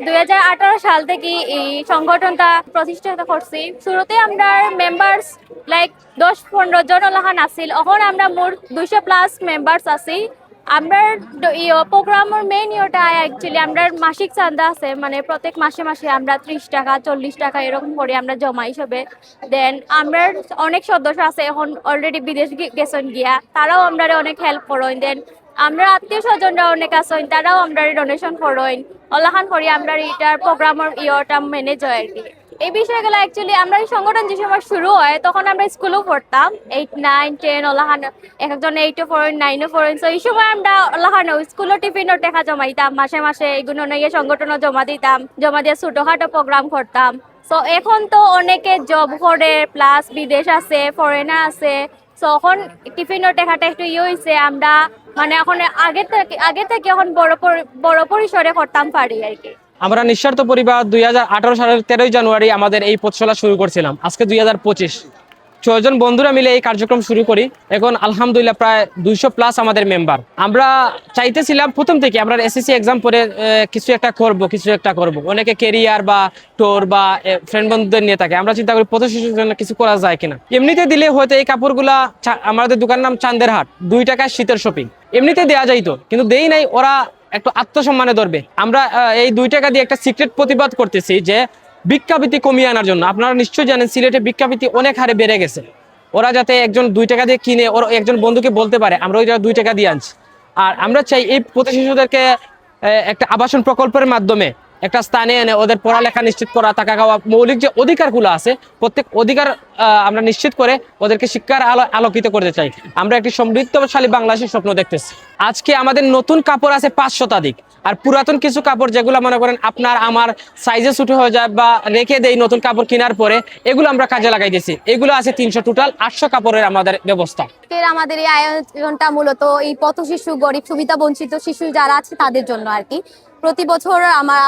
2018 সাল থেকে এই সংগঠনটা প্রতিষ্ঠিত করছি। শুরুতে আমরা মেম্বার্স লাইক 10-15 জন লাহান আছিল, এখন আমরা মোট 200+ মেম্বার্স আছি। আমরা প্রোগ্রামের মেইন ইয়েটা অ্যাকচুয়ালি আমরা মাসিক চান্দা আছে, মানে প্রত্যেক মাসে মাসে আমরা 30 টাকা 40 টাকা এরকম করে আমরা জমা হিসেবে দেন। আমরা অনেক সদস্য আছে এখন অলরেডি বিদেশ গেছেন গিয়া, তারাও আমরা অনেক হেল্প করেন। দেন আমরা আত্মীয় স্বজনরা অনেক আছেন, তারাও আমরা ডোনেশন করেন অলাহান করি। আমরা এটার প্রোগ্রামের ইয়েটা ম্যানেজ হয় আর কি। এই বিষয়গুলো অ্যাকচুয়ালি আমরা এই সংগঠন যে সময় শুরু হয় তখন আমরা স্কুলেও পড়তাম, 8, 9, 10 ওলাহান, একজন 8-ও পড়েন 9-ও পড়েন। সো এই সময় আমরা ওলাহান স্কুলও টিফিনও টাকা জমাইতাম, মাসে মাসে এগুলো নিয়ে সংগঠনও জমা দিতাম, জমা দিয়ে ছোটোখাটো প্রোগ্রাম করতাম। সো এখন তো অনেকে জব করে, প্লাস বিদেশ আছে, ফরেনার আছে। সো এখন টিফিনের টাকাটা একটু হয়েছে, আমরা মানে এখন আগে থেকে এখন বড় পরিসরে করতাম পারি আর কি। আমরা নিঃস্বার্থ পরিবার 2018 সালের 13 জানুয়ারি আমাদের এই পথচলা শুরু করছিলাম। আজকে 2025, 6 জন বন্ধুরা মিলে এই কার্যক্রম শুরু করি। এখন আলহামদুলিল্লাহ প্রায় 200+ আমাদের মেম্বার। আমরা চাইতেছিলাম প্রথম থেকে আমরা এসএসসি এক্সাম পরে কিছু একটা করব। অনেকে কেরিয়ার বা টোর বা ফ্রেন্ড বন্ধুদের নিয়ে থাকে, আমরা চিন্তা করি পথ শিশুর জন্য কিছু করা যায় কিনা। এমনিতে দিলে হয়তো এই কাপড়গুলা, আমাদের দোকানের নাম চান্দের হাট, 2 টাকায় শীতের শপিং, এমনিতে দেওয়া যাইতো, কিন্তু দেই নাই। ওরা একটু আত্মসম্মানে ধরবে। আমরা এই 2 টাকা দিয়ে একটা সিক্রেট প্রতিবাদ করতেছি যে ভিক্ষাবৃত্তি কমিয়ে আনার জন্য। আপনারা নিশ্চয়ই জানেন সিলেটে ভিক্ষাবৃত্তি অনেক হারে বেড়ে গেছে। ওরা যাতে একজন 2 টাকা দিয়ে কিনে ওর একজন বন্ধুকে বলতে পারে আমরা ওই 2 টাকা দিয়ে আনছি। আর আমরা চাই এই পথ শিশুদেরকে একটা আবাসন প্রকল্পের মাধ্যমে একটা স্থানে এনে ওদের পড়ালেখা নিশ্চিত করা, থাকা খাওয়া, মৌলিক যে অধিকারগুলো আছে প্রত্যেক অধিকার আমরা নিশ্চিত করে ওদেরকে শিক্ষার আলোকিত করতে চাই। আমরা একটি সমৃদ্ধশালী বাংলাদেশের স্বপ্ন দেখতেছি। আজকে আমাদের নতুন কাপড় আছে 5 শতাধিক, আর পুরাতন কিছু কাপড় যেগুলো মনে করেন আপনার আমার সাইজে ছুটে হয়ে যায় বা রেখে দেই নতুন কাপড় কেনার পরে, এগুলো আমরা কাজে লাগাই দিয়েছি। এগুলো আছে 300, টোটাল 800 কাপড়ের আমাদের ব্যবস্থা। আমাদের এই আয়োজনটা মূলত এই পথ শিশু, গরিব, সুবিধা বঞ্চিত শিশু যারা আছে তাদের জন্য আর কি। প্রতি বছর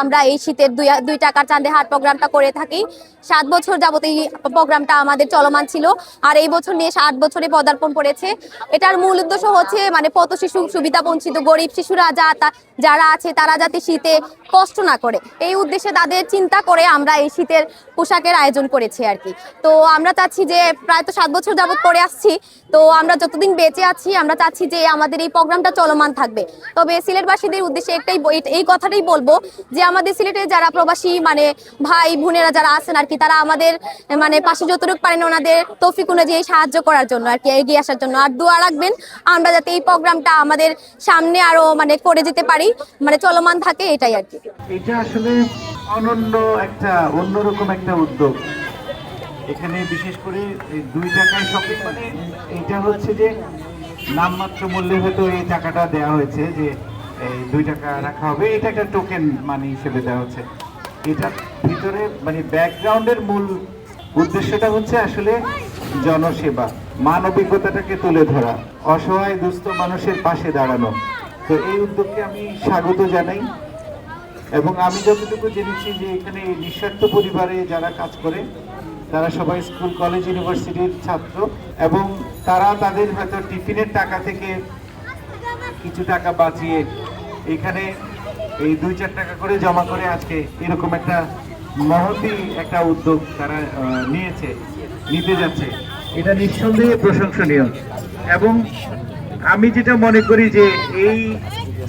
আমরা এই শীতের 2 টাকার চাঁদে হাট প্রোগ্রামটা করে থাকি। 7 বছর যাবত এই প্রোগ্রামটা আমাদের চলমান ছিল, আর এই বছর নিয়ে 8 বছরে পদার্পণ করেছে। এটার মূল উদ্দেশ্য হচ্ছে মানে পথ শিশু, সুবিধা বঞ্চিত গরিব শিশুরা যারা আছে তারা যাতে শীতে কষ্ট না করে, এই উদ্দেশ্যে তাদের চিন্তা করে আমরা এই শীতের পোশাকের আয়োজন করেছি আর কি। তো আমরা চাচ্ছি যে প্রায় তো 7 বছর যাবত করে আসছি, তো আমরা যতদিন বেঁচে আছি আমরা চাচ্ছি যে আমাদের এই প্রোগ্রামটা চলমান থাকবে। তবে সিলেটবাসীদের উদ্দেশ্যে এই কথাটাই বলবো যে আমাদের সিলেটে যারা প্রবাসী মানে ভাই বোনেরা যারা আছেন আর কি, তারা আমাদের মানে পাশে যতটুকু পারেন ওনাদের তৌফিক অনুযায়ী সাহায্য করার জন্য আর কি, এগিয়ে আসার জন্য। আর দোয়া রাখবেন আমরা যাতে এই প্রোগ্রামটা আমাদের সামনে আরো মানে করে যেতে পারি, মানে চলমান থাকে, এটাই আর কি। এটা আসলে অন্যরকম একটা উদ্যোগ। এখানে বিশেষ করে 2 টাকায় শপিং, মানে এটা হচ্ছে যে নামমাত্র মূল্যে হয়তো এই টাকাটা দেওয়া হয়েছে যে এই 2 টাকা রাখা হবে, এটা একটা টোকেন মানি হিসেবে দেওয়া হচ্ছে। এটার ভিতরে মানে ব্যাকগ্রাউন্ডের মূল উদ্দেশ্যটা হচ্ছে আসলে জনসেবা, মানবিকতাটাকে তুলে ধরা, অসহায় দুস্থ মানুষের পাশে দাঁড়ানো। তো এই উদ্যোগকে আমি স্বাগত জানাই, এবং আমি যতটুকু জেনেছি যে এখানে নিঃস্বার্থ পরিবারে যারা কাজ করে তারা সবাই স্কুল, কলেজ, ইউনিভার্সিটির ছাত্র, এবং তারা তাদের হয়তো টিফিনের টাকা থেকে কিছু টাকা বাঁচিয়ে এখানে এই 2-4 টাকা করে জমা করে আজকে এরকম একটা মহতী একটা উদ্যোগ তারা নিতে যাচ্ছে। এটা নিঃসন্দেহে প্রশংসনীয়, এবং আমি যেটা মনে করি যে এই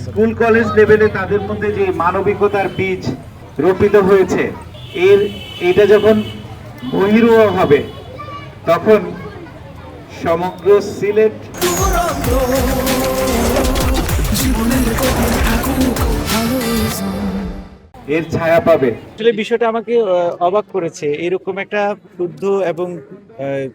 স্কুল কলেজ লেভেলে তাদের মধ্যে যে মানবিকতার বীজ রোপিত হয়েছে, এটা যখন বহিরুহ হবে তখন সমগ্র সিলেট এর ছায়া পাবে। আসলে বিষয়টা আমাকে অবাক করেছে, এরকম একটা শুদ্ধ এবং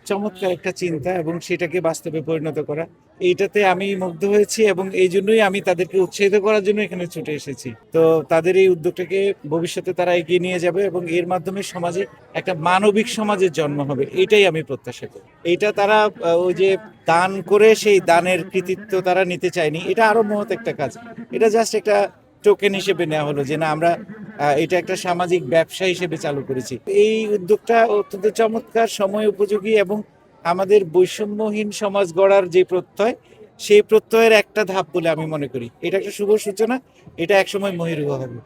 চমৎকার একটা চিন্তা এবং সেটাকে বাস্তবে পরিণত করা, এইটাতে আমি মুগ্ধ হয়েছি, এবং এই জন্যই আমি তাদেরকে উৎসাহিত করার জন্য এখানে ছুটে এসেছি। তো তাদের এই উদ্যোগটাকে ভবিষ্যতে তারা এগিয়ে নিয়ে যাবে এবং এর মাধ্যমে সমাজে একটা মানবিক সমাজের জন্ম হবে, এটাই আমি প্রত্যাশা করি। এইটা তারা ওই যে দান করে সেই দানের কৃতিত্ব তারা নিতে চায়নি, এটা আরো মহৎ একটা কাজ। এটা জাস্ট একটা টোকেন হিসেবে নেওয়া হলো যে না, আমরা এটা একটা সামাজিক ব্যবসা হিসেবে চালু করেছি। এই উদ্যোগটা অত্যন্ত চমৎকার, সময় উপযোগী, এবং আমাদের বৈষম্যহীন সমাজ গড়ার যে প্রত্যয়, সেই প্রত্যয়ের একটা ধাপ বলে আমি মনে করি। এটা একটা শুভ সূচনা, এটা একসময় মহিরুহ হবে।